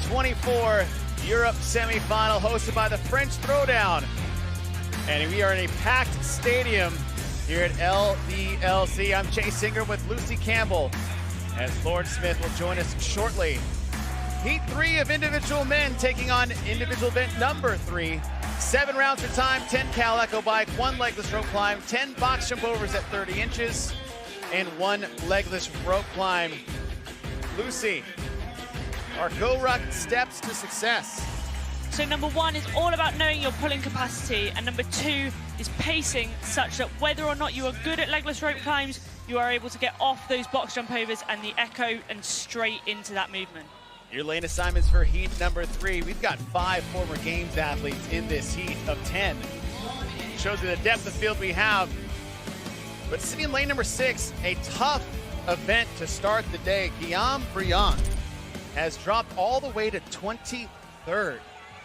2024 Europe semifinal hosted by the French Throwdown. And we are in a packed stadium here at LDLC. I'm Chase Singer with Lucy Campbell, as Lauren Smith will join us shortly. Heat 3 of individual men taking on individual event number 3. 7 rounds for time, 10 cal echo bike, 1 legless rope climb, 10 box jump overs at 30 inches, and 1 legless rope climb. Lucy, our go-ruck steps to success. So number 1 is all about knowing your pulling capacity, and number 2 is pacing such that whether or not you are good at legless rope climbs, you are able to get off those box jump overs and the echo and straight into that movement. Your lane assignments for heat number 3. We've got 5 former games athletes in this heat of 10. Shows you the depth of field we have. But sitting in lane number 6, a tough event to start the day. Guillaume Briand has dropped all the way to 23rd.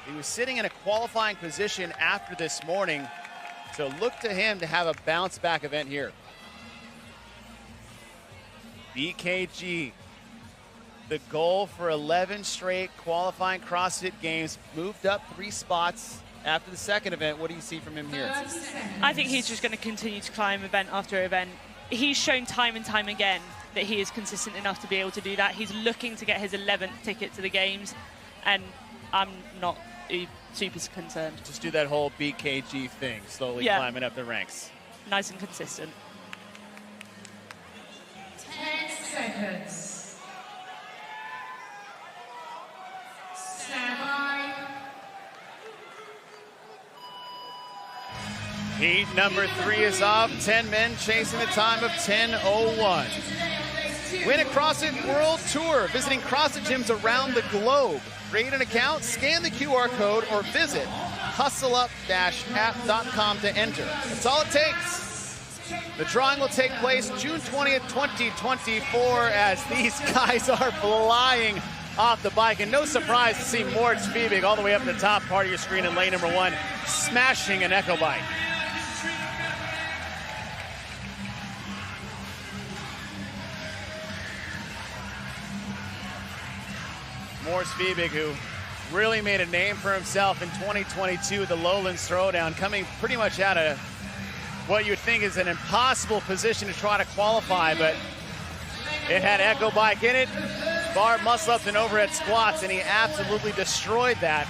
He was sitting in a qualifying position after this morning, so look to him to have a bounce back event here. BKG, the goal for 11 straight qualifying CrossFit games, moved up 3 spots after the second event. What do you see from him here? I think he's just going to continue to climb event after event. He's shown time and time again that he is consistent enough to be able to do that. He's looking to get his 11th ticket to the games, and I'm not super concerned. Just do that whole BKG thing, slowly climbing up the ranks. Nice and consistent. 10 seconds. Heat number 3 is off. 10 men chasing the time of 10:01. Win a CrossFit World Tour, visiting CrossFit gyms around the globe. Create an account, scan the QR code, or visit hustleup-app.com to enter. That's all it takes. The drawing will take place June 20th, 2024, as these guys are flying off the bike. And no surprise to see Moritz Fiebig all the way up at the top part of your screen in lane number 1, smashing an echo bike. Moritz Fiebig, who really made a name for himself in 2022 at the Lowlands Throwdown, coming pretty much out of what you would think is an impossible position to try to qualify, but it had echo bike in it, bar muscle-ups and overhead squats, and he absolutely destroyed that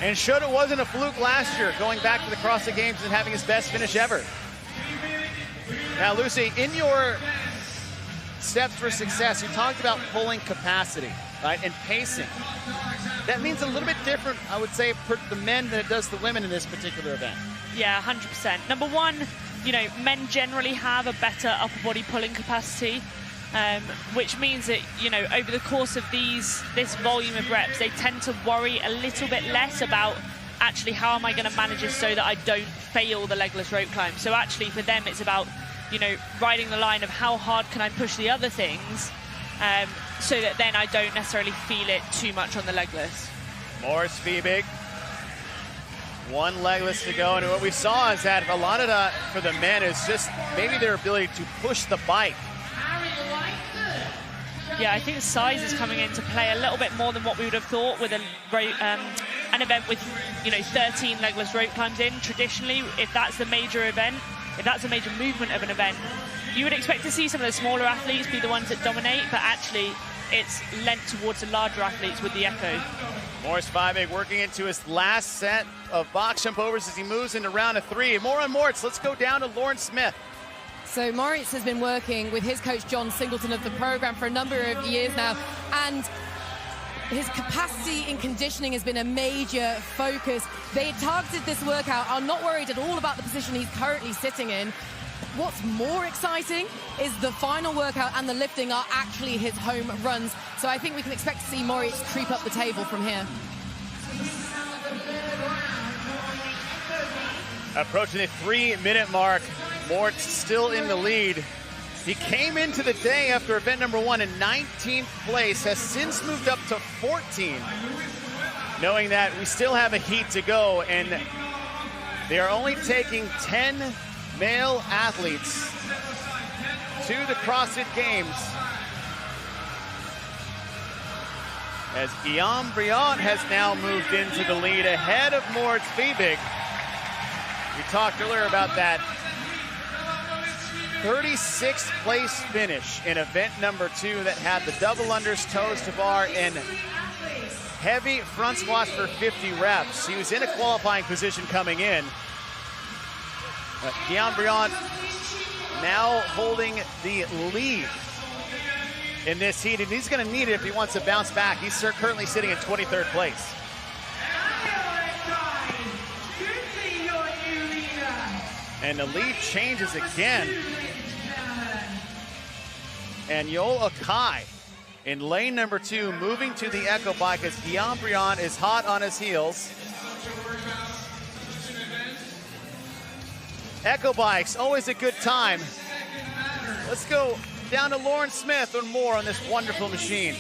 and showed it wasn't a fluke last year, going back to the CrossFit Games and having his best finish ever. Now, Lucy, in your steps for success, you talked about pulling capacity, right, and pacing. That means a little bit different, I would say, for the men than it does the women in this particular event. Yeah, 100%. Number 1, you know, men generally have a better upper body pulling capacity, which means that, you know, over the course of this volume of reps, they tend to worry a little bit less about actually how am I going to manage this so that I don't fail the legless rope climb. So actually for them, it's about, you know, riding the line of how hard can I push the other things, so that then I don't necessarily feel it too much on the legless. Moritz Fiebig, 1 legless to go, and what we saw is that a lot of that for the men is just maybe their ability to push the bike. Yeah, I think size is coming into play a little bit more than what we would have thought with an event with, you know, 13 legless rope climbs in. Traditionally, if that's the major event, if that's a major movement of an event, you would expect to see some of the smaller athletes be the ones that dominate, but actually it's lent towards the larger athletes with the echo. Moritz Fiebig working into his last set of box jump overs as he moves into round of 3. More on Moritz. Let's go down to Lauren Smith. So Moritz has been working with his coach, John Singleton, of the program for a number of years now, and his capacity in conditioning has been a major focus. They targeted this workout, are not worried at all about the position he's currently sitting in. What's more exciting is the final workout and the lifting are actually his home runs. So I think we can expect to see Moritz creep up the table from here. Approaching the 3-minute mark, Moritz still in the lead. He came into the day after event number 1 in 19th place, has since moved up to 14, knowing that we still have a heat to go, and they are only taking 10 male athletes to the CrossFit Games. as Guillaume Briand has now moved into the lead ahead of Moritz Fiebig. We talked earlier about that 36th place finish in event number 2 that had the double unders, toes to bar, and heavy front squats for 50 reps. He was in a qualifying position coming in. But Guillaume Briand now holding the lead in this heat, and he's going to need it if he wants to bounce back. He's currently sitting in 23rd place. And the lead changes again. And Yoel Akai in lane number 2, moving to the Echo Bike as Guillaume Briand is hot on his heels. Echo Bikes, always a good time. Let's go down to Lauren Smith and more on this wonderful machine.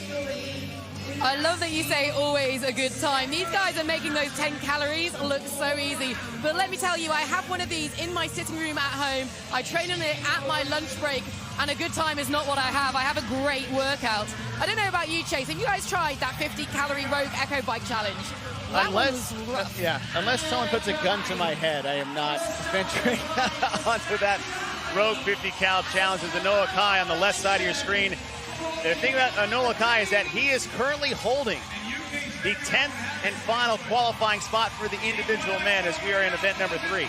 I love that you say always a good time. These guys are making those 10 calories look so easy. But let me tell you, I have one of these in my sitting room at home. I train on it at my lunch break, and a good time is not what I have. I have a great workout. I don't know about you, Chase. Have you guys tried that 50-calorie Rogue Echo Bike Challenge? Unless someone puts a gun to my head, I am not venturing onto that Rogue 50-cal challenge. There's Noah Kai on the left side of your screen. The thing about Noah Kai is that he is currently holding the 10th and final qualifying spot for the individual men as we are in event number 3.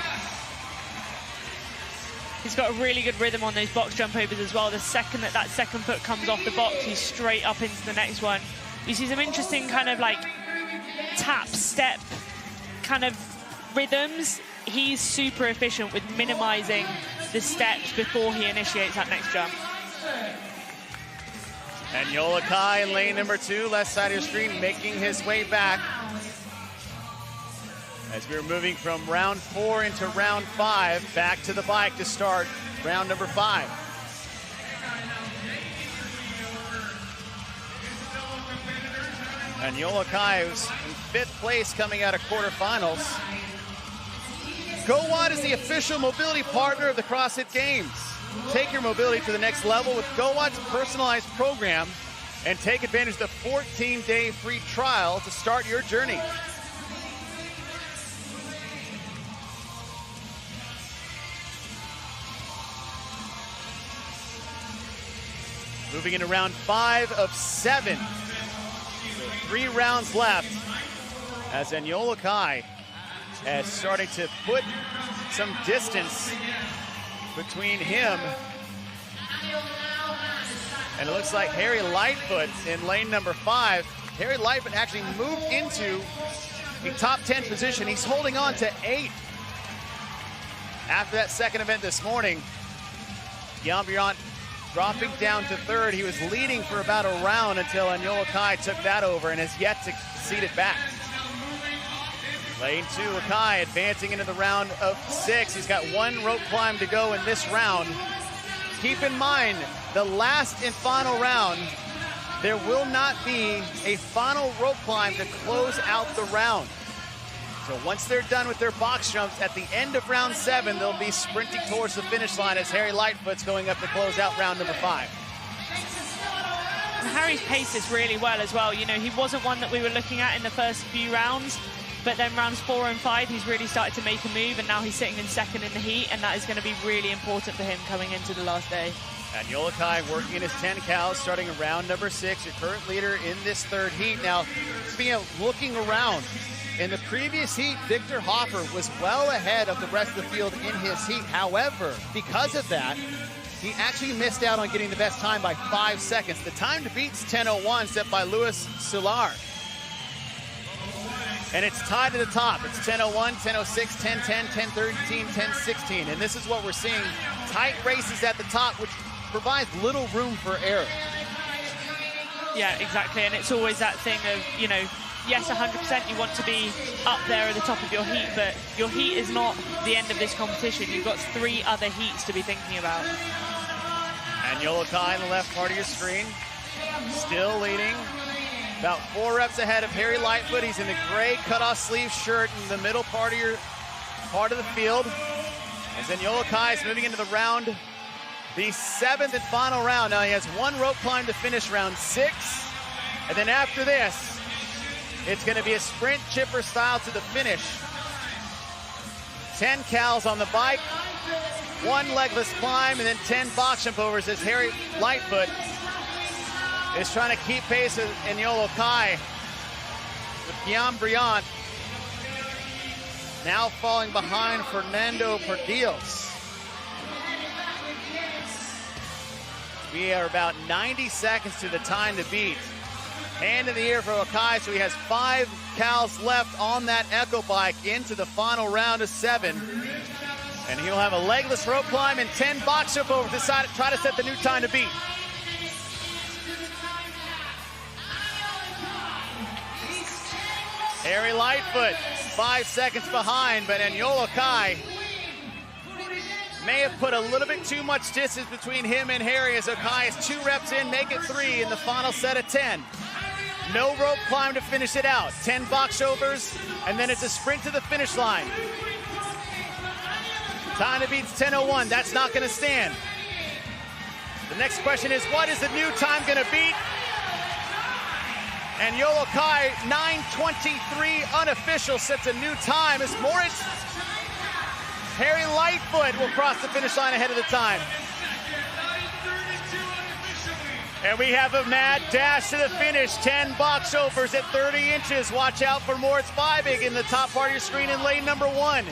He's got a really good rhythm on those box jump overs as well. The second that second foot comes off the box, he's straight up into the next one. You see some interesting kind of like tap, step kind of rhythms. He's super efficient with minimizing the steps before he initiates that next jump. And Yoel Akai in lane number 2, left side of your screen, making his way back. As we're moving from round 4 into round 5, back to the bike to start round number 5. And Yoel Akai, who's in 5th place coming out of quarterfinals. GoWatt is the official mobility partner of the CrossFit Games. Take your mobility to the next level with GoWatt's personalized program and take advantage of the 14-day free trial to start your journey. Moving into round 5 of 7. So 3 rounds left as Yoel Akai is starting to put some distance between him and it looks like Harry Lightfoot in lane number 5. Harry Lightfoot actually moved into the top 10 position. He's holding on to 8 after that second event this morning. Guillaume Briand dropping down to 3rd. He was leading for about a round until Yoel Akai took that over and has yet to cede it back. Lane 2, Akai advancing into the round of 6. He's got 1 rope climb to go in this round. Keep in mind, the last and final round, there will not be a final rope climb to close out the round. So once they're done with their box jumps, at the end of round 7, they'll be sprinting towards the finish line as Harry Lightfoot's going up to close out round number 5. And Harry's paced this really well as well. You know, he wasn't one that we were looking at in the first few rounds. But then rounds 4 and 5, he's really started to make a move, and now he's sitting in 2nd in the heat, and that is going to be really important for him coming into the last day. And Yoel Akai working in his 10 cals, starting in round number 6, your current leader in this 3rd heat. Now, looking around, in the previous heat, Victor Hoffer was well ahead of the rest of the field in his heat. However, because of that, he actually missed out on getting the best time by 5 seconds. The time to beat is 10:01, set by Louis Solar. And it's tied to the top. It's 10:01, 10:06, 10:10, 10:13, 10:16. And this is what we're seeing. Tight races at the top, which provides little room for error. Yeah, exactly. And it's always that thing of, you know, yes, 100% you want to be up there at the top of your heat, but your heat is not the end of this competition. You've got 3 other heats to be thinking about. And Yoel Akai in the left part of your screen, still leading. About 4 reps ahead of Harry Lightfoot. He's in the gray cutoff sleeve shirt in the middle part of the field. As then Yoel Akai is moving into the round, the 7th and final round. Now he has 1 rope climb to finish round 6. And then after this, It's going to be a sprint chipper style to the finish. 10 cals on the bike, 1 legless climb, and then 10 box jump overs as Harry Lightfoot is trying to keep pace with Anyolo Kai. With Guillaume Briand now falling behind Fernando Perdios. We are about 90 seconds to the time to beat. Hand in the air for Okai, so he has 5 cals left on that Echo bike into the final round of 7. And he'll have a legless rope climb and 10 box jump over to try to set the new time to beat. Harry Lightfoot, 5 seconds behind, but Anyolo Kai may have put a little bit too much distance between him and Harry as Okai is 2 reps in, make it 3 in the final set of 10. No rope climb to finish it out. 10 box overs, and then it's a sprint to the finish line. Time to beat 10:01, that's not gonna stand. The next question is, what is the new time gonna beat? And Anyolo Kai, 9:23 unofficial, sets a new time as Moritz Harry Lightfoot will cross the finish line ahead of the time. And we have a mad dash to the finish, 10 box overs at 30 inches. Watch out for Moritz Fiebig in the top part of your screen in lane number 1.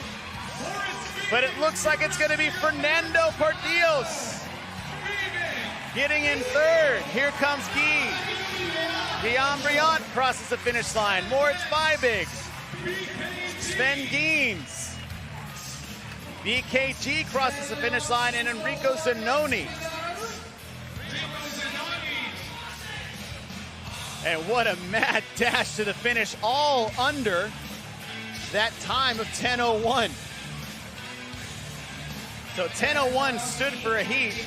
But it looks like it's gonna be Fernando Perdios getting in 3rd. Here comes Guy. Guillaume Briand crosses the finish line. Moritz Fiebig, Sven Giens, BKG crosses the finish line, and Enrico Zanoni. And what a mad dash to the finish, all under that time of 10:01. So 10:01 stood for a heat.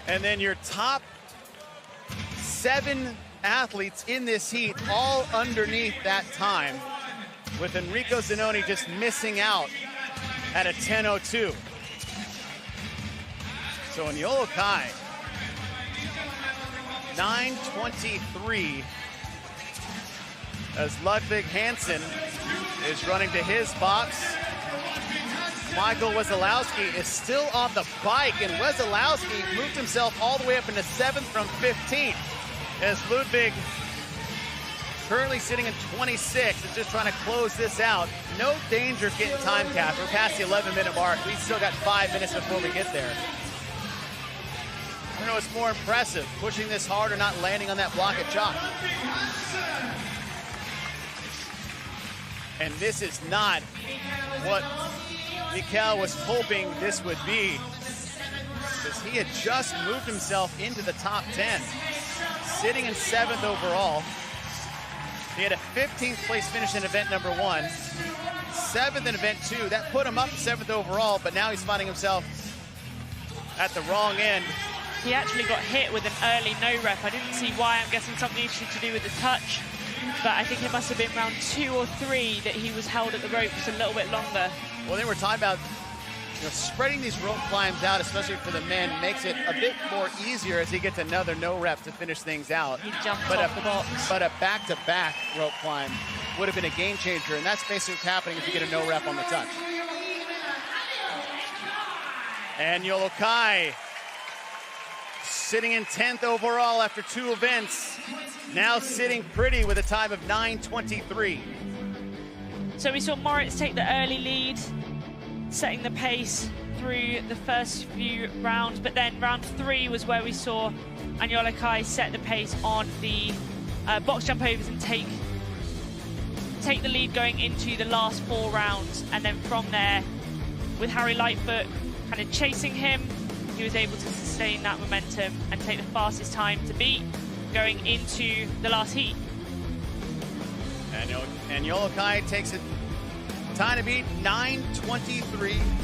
And then your top 7 athletes in this heat, all underneath that time, with Enrico Zanoni just missing out at a 10:02. So Anyolo Kai, 9:23, as Ludwig Hansen is running to his box. Michael Wesolowski is still on the bike, and Wesolowski moved himself all the way up into 7th from 15th, as Ludwig, currently sitting in 26, is just trying to close this out. No danger of getting time capped. We're past the 11-minute mark. We've still got 5 minutes before we get there. I don't know what's more impressive, pushing this hard or not landing on that block of chalk. And this is not what Mikkel was hoping this would be, because he had just moved himself into the top 10, sitting in 7th overall. He had a 15th place finish in event number 1, 7th in event 2. That put him up 7th overall, but now he's finding himself at the wrong end. He actually got hit with an early no rep. I didn't see why. I'm guessing something issue to do with the touch, but I think it must have been round 2 or 3 that he was held at the ropes a little bit longer. Well, then we're talking about, spreading these rope climbs out, especially for the men, makes it a bit more easier as he gets another no rep to finish things out. He jumped off the box. But a back-to-back rope climb would have been a game changer, and that's basically what's happening if you get a no rep on the touch. And Anyolo Kai, sitting in 10th overall after 2 events, now sitting pretty with a time of 9:23. So we saw Moritz take the early lead, setting the pace through the first few rounds, but then round 3 was where we saw Anyolo Kai set the pace on the box jump overs and take the lead going into the last 4 rounds. And then from there, with Harry Lightfoot kind of chasing him, he was able to sustain that momentum and take the fastest time to beat going into the last heat. And Anyolo Kai takes it time to beat 9:23.